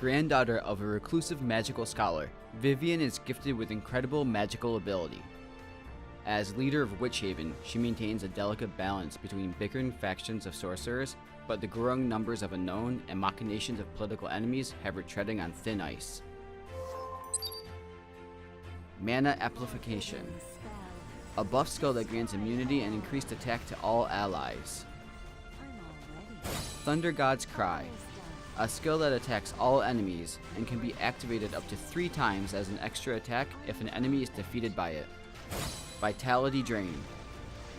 Granddaughter of a reclusive magical scholar, Vivian is gifted with incredible magical ability. As leader of Witchhaven, she maintains a delicate balance between bickering factions of sorcerers, but the growing numbers of unknown and machinations of political enemies have her treading on thin ice. Mana Amplification, a buff skill that grants immunity and increased attack to all allies. Thunder God's Cry, a skill that attacks all enemies and can be activated up to 3 times as an extra attack if an enemy is defeated by it. Vitality Drain,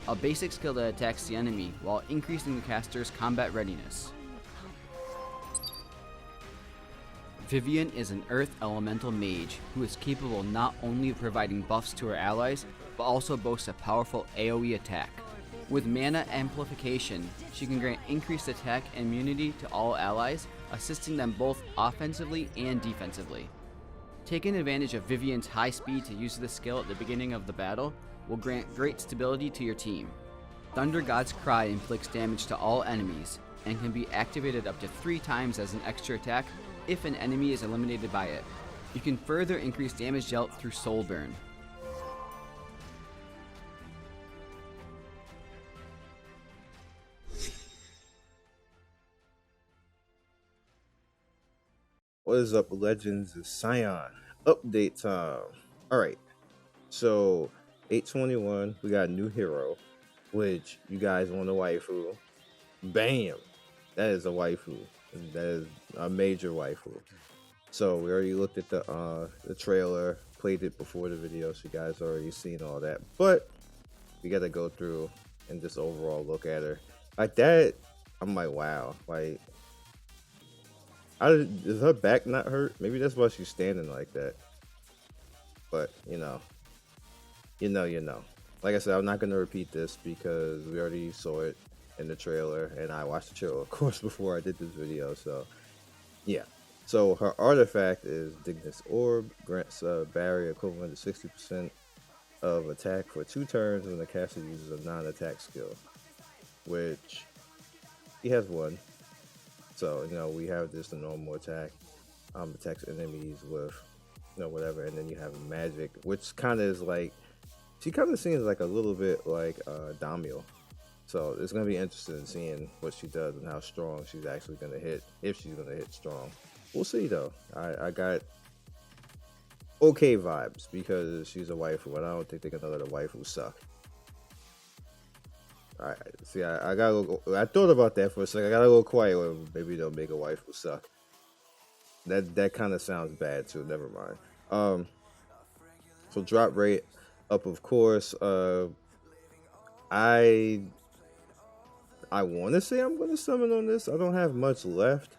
a basic skill that attacks the enemy while increasing the caster's combat readiness. Vivian is an Earth Elemental Mage who is capable not only of providing buffs to her allies, but also boasts a powerful AoE attack. With Mana Amplification, she can grant increased attack and immunity to all allies, assisting them both offensively and defensively. Taking advantage of Vivian's high speed to use this skill at the beginning of the battle will grant great stability to your team. Thunder God's Cry inflicts damage to all enemies and can be activated up to 3 times as an extra attack if an enemy is eliminated by it. You can further increase damage dealt through Soul Burn. What is up, Legends of Scion? Update time. Alright, so 821, we got a new hero, which you guys want a waifu. Bam! That is a waifu. That is a major waifu. So we already looked at the trailer, played it before the video, so you guys already seen all that. But we gotta go through and just overall look at her. Like that, I'm like, wow. Like, does her back not hurt? Maybe that's why she's standing like that. But you know. Like I said, I'm not gonna repeat this because we already saw it in the trailer, and I watched the trailer, of course, before I did this video. So yeah. So her artifact is Dignus Orb, grants a barrier equivalent to 60% of attack for 2 turns when the caster uses a non-attack skill, which he has 1. So, you know, we have just a normal attack, attacks enemies with, you know, whatever, and then you have magic, which kind of is like, she kind of seems like a little bit like Damiel. So it's going to be interesting seeing what she does and how strong she's actually going to hit, if she's going to hit strong. We'll see, though. I got okay vibes because she's a waifu, and I don't think they're going to let a waifu suck. Alright, see, I thought about that for a second. I got a little quiet when maybe they'll make a waifu suck. That kind of sounds bad too. Never mind. So drop rate up, of course. I want to say I'm going to summon on this. I don't have much left.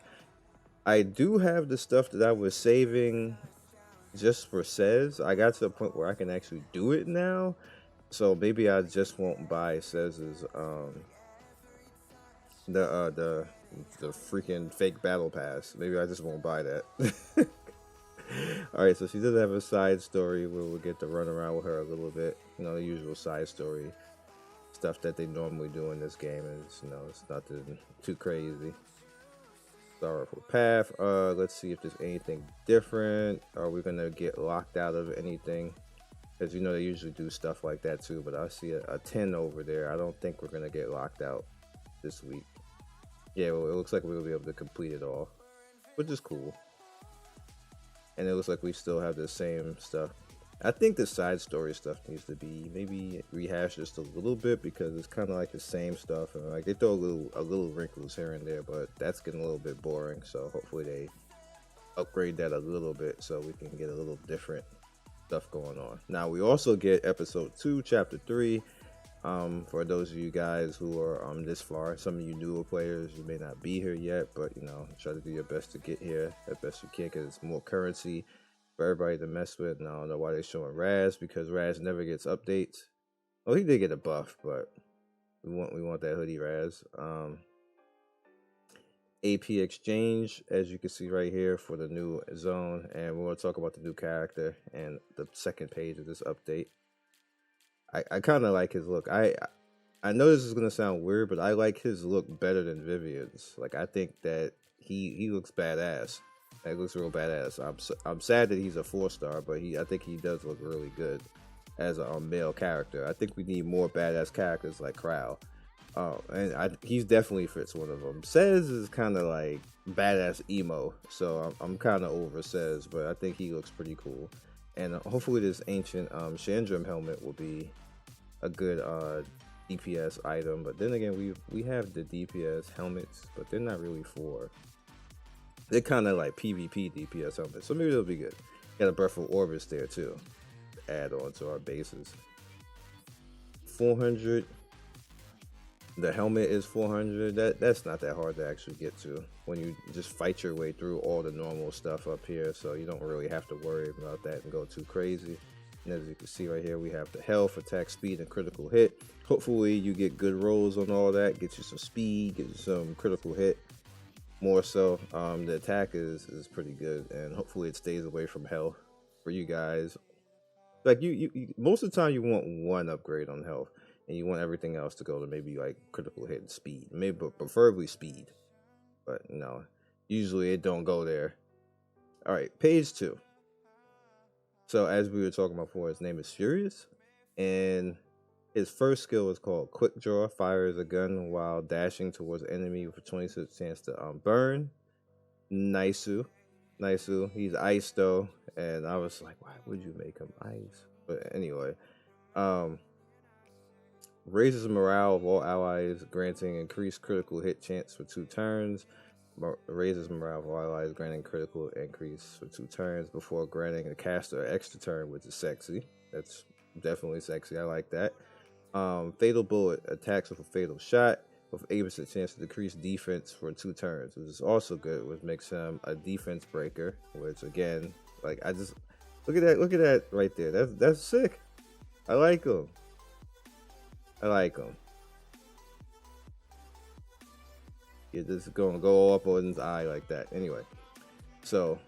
I do have the stuff that I was saving just for Says. I got to the point where I can actually do it now. So maybe I just won't buy Sez's the freaking fake battle pass. Maybe I just won't buy that. Alright, so she does have a side story where we'll get to run around with her a little bit. You know, the usual side story stuff that they normally do in this game is, you know, it's nothing too crazy. Sorrowful Path. Let's see if there's anything different. Are we gonna get locked out of anything? As you know, they usually do stuff like that too, but I see a 10 over there. I don't think we're going to get locked out this week. Yeah, well, it looks like we'll be able to complete it all, which is cool. And it looks like we still have the same stuff. I think the side story stuff needs to be maybe rehashed just a little bit because it's kind of like the same stuff. And like they throw a little wrinkles here and there, but that's getting a little bit boring. So hopefully they upgrade that a little bit so we can get a little different stuff going on. Now we also get episode 2 chapter 3 for those of you guys who are this far. Some of you newer players, you may not be here yet, but you know, try to do your best to get here as best you can because it's more currency for everybody to mess with. And I don't know why they're showing Raz because Raz never gets updates. Well, he did get a buff, but we want that hoodie Raz. AP exchange, as you can see right here, for the new zone, and we're going to talk about the new character and the second page of this update. I kind of like his look. I know this is going to sound weird, but I like his look better than Vivian's. Like, I think that he looks badass. It looks real badass. I'm sad that he's a 4-star, but I think he does look really good as a male character. I think we need more badass characters like Crow. And he's definitely fits one of them. Sez is kind of like badass emo, so I'm kind of over Sez, but I think he looks pretty cool. And hopefully this ancient Chandram helmet will be a good DPS item. But then again, we have the DPS helmets, but they're not really they're kind of like PvP DPS helmets, so maybe they'll be good. Got a Breath of Orbis there too, add on to our bases. 400. The helmet is 400. That's not that hard to actually get to when you just fight your way through all the normal stuff up here, so you don't really have to worry about that and go too crazy. And as you can see right here, we have the health, attack speed, and critical hit. Hopefully you get good rolls on all that, get you some speed, get you some critical hit. More so, the attack is pretty good, and hopefully it stays away from health for you guys. Like you most of the time you want one upgrade on health, and you want everything else to go to maybe like critical hit and speed, maybe preferably speed. But no, usually it don't go there. All right, page 2. So as we were talking about before, his name is Furious, and his first skill is called Quick Draw. Fires a gun while dashing towards an enemy with a 26 chance to burn. Nice. He's ice though, and I was like, why would you make him ice? But anyway, raises morale of all allies, granting increased critical hit chance for 2 turns. Raises morale of all allies, granting critical increase for 2 turns before granting a caster an extra turn, which is sexy. That's definitely sexy. I like that. Fatal bullet attacks with a fatal shot with 80% chance to decrease defense for 2 turns, which is also good, which makes him a defense breaker. Which again, like I just look at that right there. That's sick. I like him. You're just gonna go up on his eye like that. Anyway, so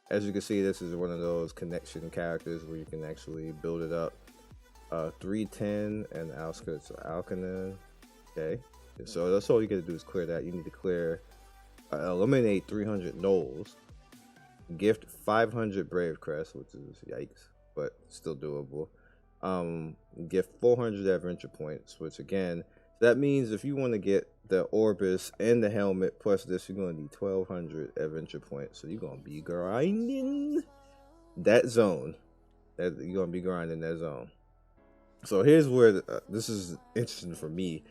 as you can see, this is one of those connection characters where you can actually build it up. 310 and outskirts of Alkanen. Okay, so that's all you gotta do is clear that. You need to clear, eliminate 300 gnolls, gift 500 Brave Crest, which is yikes, but still doable. Gift 400 adventure points, which again, that means if you want to get the Orbis and the helmet plus this, you're gonna need 1200 adventure points. So you're gonna be grinding that zone. You're gonna be grinding that zone. So here's where this is interesting for me,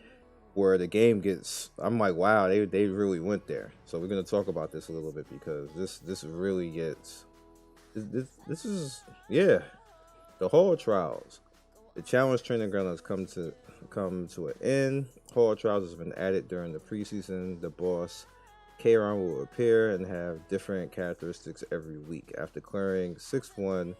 where the game gets. I'm like, wow, they really went there. So we're gonna talk about this a little bit because this really gets. This is the Hall Trials. The challenge training ground has come to an end. Hall Trials has been added during the preseason. The boss Kayron will appear and have different characteristics every week. After clearing 6-1,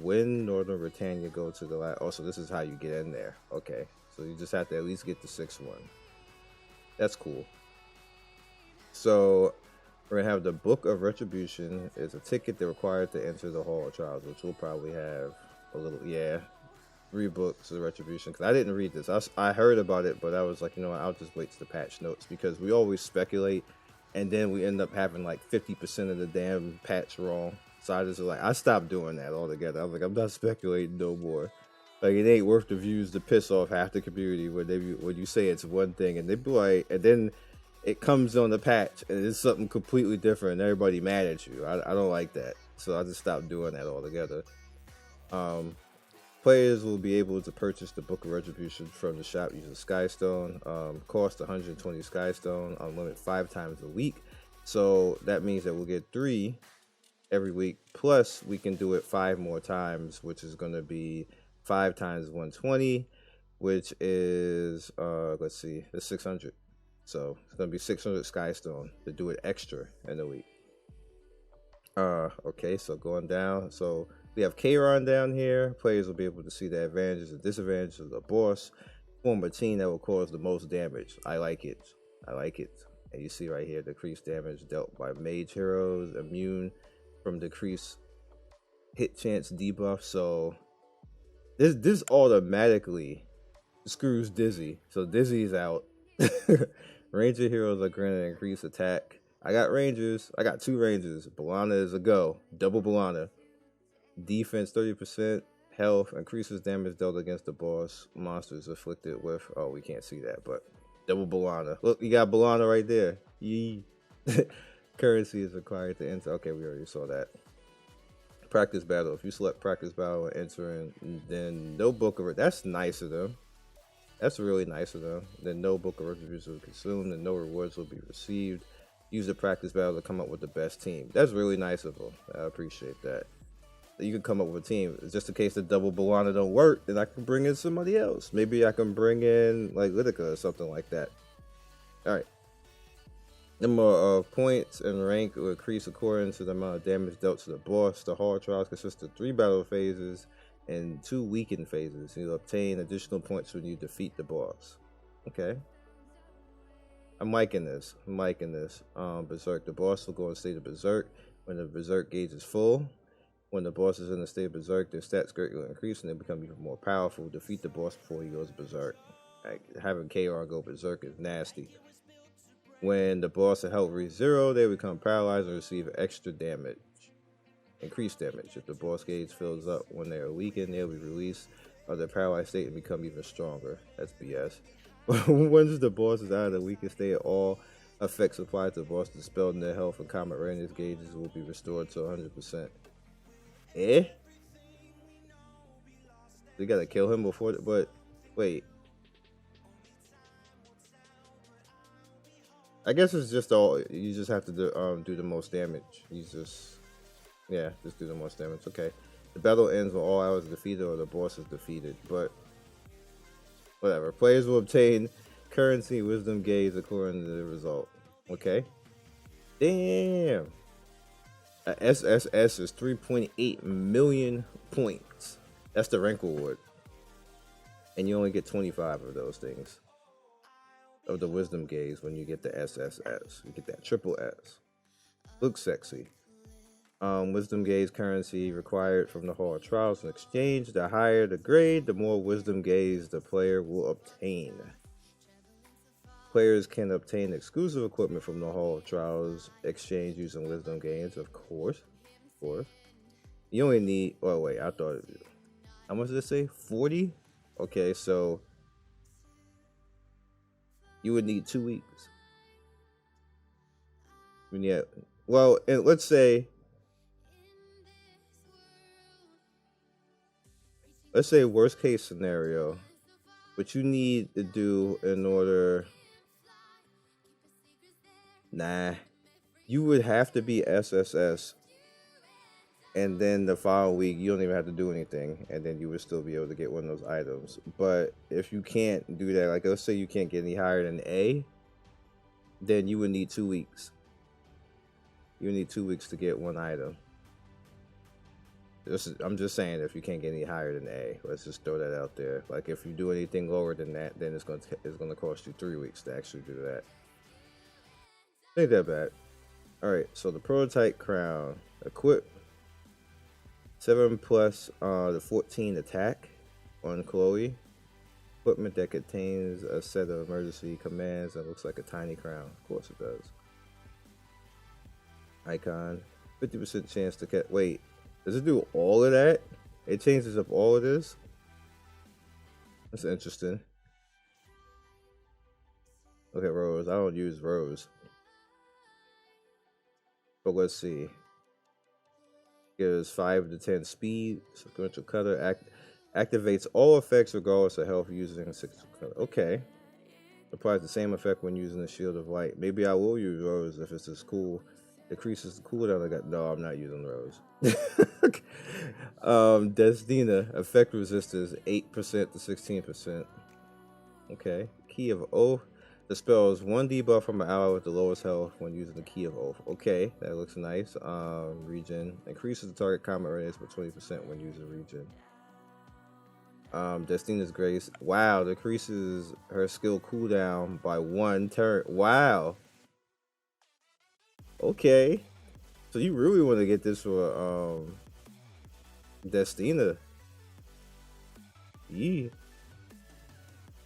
when Northern Britannia go to the last. Oh, so this is how you get in there. Okay, so you just have to at least get the 6-1. That's cool. So we're gonna have the Book of Retribution. Is a ticket that required to enter the Hall of Trials, which will probably have a little 3 books of Retribution. Because I didn't read this. I heard about it, but I was like, you know what, I'll just wait to the patch notes because we always speculate, and then we end up having like 50% of the damn patch wrong. So I stopped doing that altogether. I was like, I'm not speculating no more. Like, it ain't worth the views to piss off half the community when you say it's one thing and they be like, and then it comes on the patch and it's something completely different and everybody mad at you. I don't like that. So I just stopped doing that altogether. Players will be able to purchase the Book of Retribution from the shop using Skystone. Cost 120 Skystone, unlimited 5 times a week. So that means that we'll get 3 every week, plus we can do it 5 more times, which is going to be 5 times 120, which is let's see, it's 600. So it's going to be 600 Skystone to do it extra in a week. Okay, so going down, so we have Kayron down here. Players will be able to see the advantages and disadvantages of the boss. Form a team that will cause the most damage. I like it. And you see right here, decreased damage dealt by mage heroes, immune from decreased hit chance debuff. So this automatically screws Dizzy. So Dizzy's out. Ranger heroes are granted increased attack. I got Rangers. I got 2 Rangers. Balana is a go. Double Balana. Defense 30%. Health increases damage dealt against the boss. Monsters afflicted with. Oh, we can't see that, but double Balana. Look, you got Balana right there. Yee. Currency is required to enter. Okay, we already saw that. Practice battle. If you select practice battle and enter in, then no book of. That's nice of them. That's really nice of them. Then no book of retributions will be consumed and no rewards will be received. Use the practice battle to come up with the best team. That's really nice of them. I appreciate that. You can come up with a team. It's just in case the double Balana don't work, then I can bring in somebody else. Maybe I can bring in like Lytica or something like that. Alright. Number of points and rank will increase according to the amount of damage dealt to the boss. The hard trials consist of 3 battle phases and 2 weakened phases. You'll obtain additional points when you defeat the boss. Okay. I'm liking this. Berserk. The boss will go in a state of Berserk when the Berserk gauge is full. When the boss is in a state of Berserk, their stats greatly increase and they become even more powerful. Defeat the boss before he goes Berserk. Like, having KR go Berserk is nasty. When the boss of health reaches 0, they become paralyzed and receive extra damage. Increased damage. If the boss gauge fills up when they are weakened, they'll be released of their paralyzed state and become even stronger. That's BS. Once the boss is out of the weakened state, all effects applied to the boss dispelled in their health and combat readiness gauges will be restored to 100%. They gotta kill him before, but wait. I guess it's just all, you just have to do the most damage. Just do the most damage. Okay. The battle ends when all allies are defeated or the boss is defeated, but whatever. Players will obtain currency wisdom gauge according to the result. Okay. Damn. SSS is 3.8 million points. That's the rank reward. And you only get 25 of those things. Of the wisdom gauge when you get the SSS. You get that triple S. Looks sexy. Wisdom gauge currency required from the Hall of Trials in exchange. The higher the grade, the more wisdom gauge the player will obtain. Players can obtain exclusive equipment from the Hall of Trials exchange using wisdom gains, of course. You only need, oh wait, I thought, how much did it say? 40? Okay, so you would need 2 weeks. Well, and let's say worst case scenario, what you need to do in order, you would have to be SSS, and then the following week you don't even have to do anything, and then you would still be able to get one of those items. But if you can't do that, like let's say you can't get any higher than A, then you would need 2 weeks. You need 2 weeks to get one item. I'm just saying, if you can't get any higher than A, let's just throw that out there. Like if you do anything lower than that, then it's gonna cost you 3 weeks to actually do that. Ain't that bad. All right, so the prototype crown, equip 7 plus the 14 attack on Chloe. Equipment that contains a set of emergency commands and looks like a tiny crown. Of course it does. Icon, 50% chance to catch. Wait, does it do all of that? It changes up all of this? That's interesting. Okay, Rose. I don't use Rose. But let's see. Gives 5 to 10 speed. Sequential cutter activates all effects regardless of health using a sequential cutter. Okay. Applies the same effect when using the Shield of Light. Maybe I will use Rose if it's as cool. Decreases the cooldown. No, I'm not using Rose. Destina, effect resistance 8% to 16%. Okay. Key of Oath. Dispels 1 debuff from an ally with the lowest health when using the Key of Oath. Okay, that looks nice. Regen. Increases the target combat radius by 20% when using Regen. Destina's Grace. Wow, decreases her skill cooldown by 1 turn. Wow. Okay. So you really want to get this for Destina. Yeah.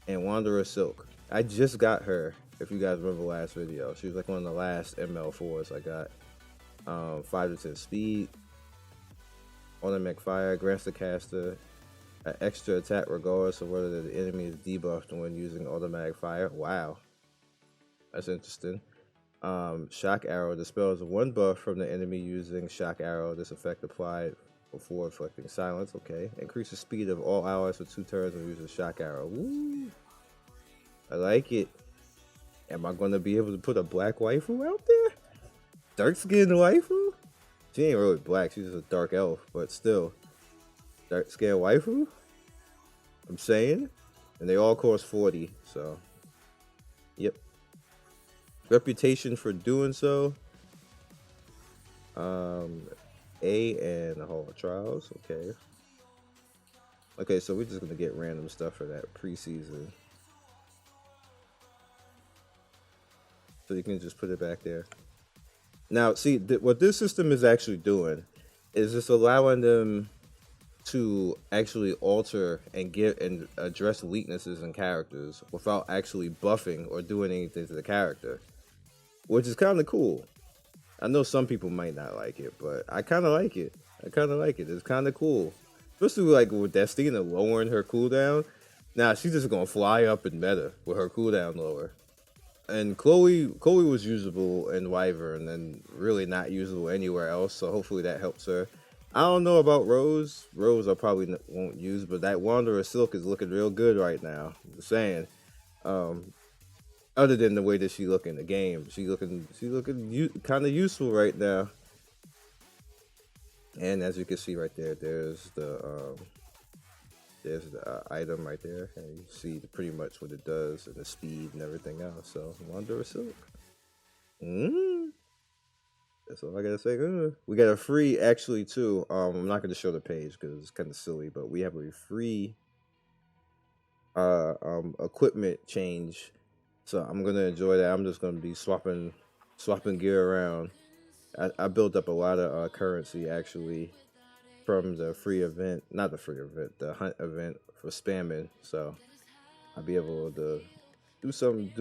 And Wanderer Silk. I just got her. If you guys remember last video, she was like one of the last ML4s I got. 5 to 10 speed, automatic fire, grants the caster an extra attack regardless of whether the enemy is debuffed when using automatic fire. Wow, that's interesting. Shock arrow dispels one buff from the enemy using shock arrow. This effect applied before inflicting silence. Okay, increases speed of all allies for 2 turns when using shock arrow. Woo. I like it. Am I gonna be able to put a black waifu out there? Dark skinned waifu? She ain't really black, she's just a dark elf, but still. Dark skinned waifu? I'm saying? And they all cost 40, so. Yep. Reputation for doing so. A and the Hall of Trials, okay. Okay, so we're just gonna get random stuff for that preseason. So you can just put it back there. Now, see, what this system is actually doing is just allowing them to actually alter and get and address weaknesses in characters without actually buffing or doing anything to the character, which is kind of cool. I know some people might not like it, but I kind of like it. It's kind of cool, especially like with Destina lowering her cooldown. Now she's just gonna fly up in meta with her cooldown lower. And Chloe was usable in Wyvern and really not usable anywhere else, so hopefully that helps her. I don't know about Rose. Rose I probably won't use, but that Wanderer Silk is looking real good right now. I'm saying, other than the way that she look in the game, she looking kind of useful right now. And as you can see right there, there's the item right there, and you see pretty much what it does and the speed and everything else. So Wanderer Silk. That's all I gotta say. We got a free, actually, too. I'm not gonna show the page because it's kind of silly, but we have a free equipment change. So I'm gonna enjoy that. I'm just gonna be swapping gear around. I built up a lot of currency actually from the free event, not the free event, the hunt event for spamming. So I'll be able to do something.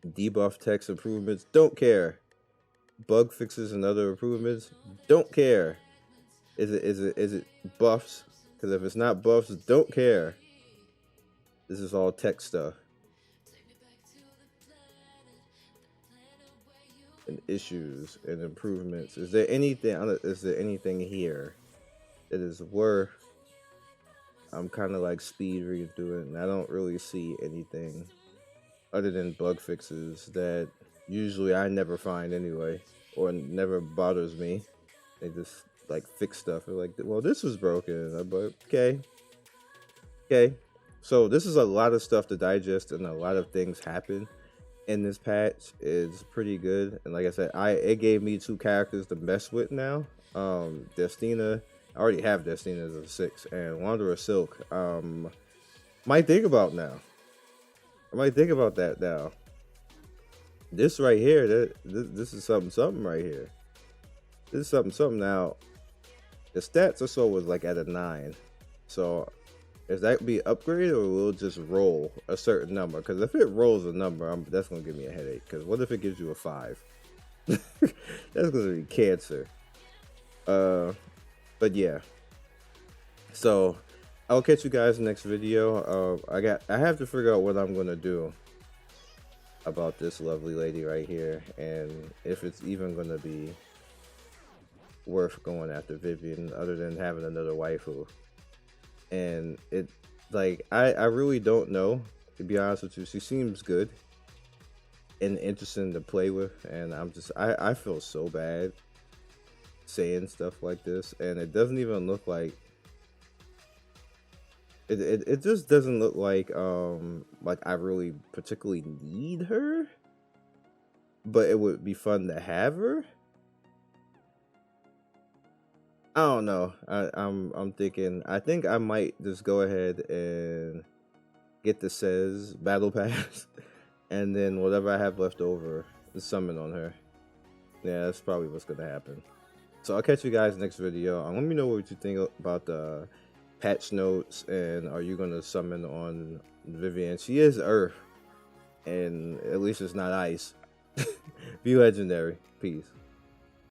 Debuff text improvements, don't care. Bug fixes and other improvements, don't care. Is it buffs? Because if it's not buffs, don't care. This is all tech stuff. And issues and improvements. Is there anything here that is worth? I'm kind of like speed reading through it, and I don't really see anything other than bug fixes that usually I never find anyway, or never bothers me. They just like fix stuff. They're like, well, this was broken, but okay. So this is a lot of stuff to digest, and a lot of things happen in this patch. Is pretty good, and like I said, it gave me 2 characters to mess with now. Destina, I already have Destina as a 6, and Wanderer Silk. Might think about now. I might think about that now. This right here, this is something right here. This is something now. The stats I saw was like at a 9. So is that be upgraded, or will it just roll a certain number? Because if it rolls a number, that's going to give me a headache. Because what if it gives you a 5? That's going to be cancer. But yeah. So I'll catch you guys next video. I have to figure out what I'm gonna do about this lovely lady right here, and if it's even gonna be worth going after Vivian, other than having another waifu. And it, like, I really don't know, to be honest with you. She seems good and interesting to play with, and I feel so bad saying stuff like this, and it doesn't even look like it just doesn't look like I really particularly need her, but it would be fun to have her. I don't know. I'm thinking, I think I might just go ahead and get the Says Battle Pass and then whatever I have left over is summon on her. Yeah, that's probably what's gonna happen. So I'll catch you guys next video. Let me know what you think about the patch notes, and are you gonna summon on Vivian? She is Earth, and at least it's not ice. Be legendary. Peace.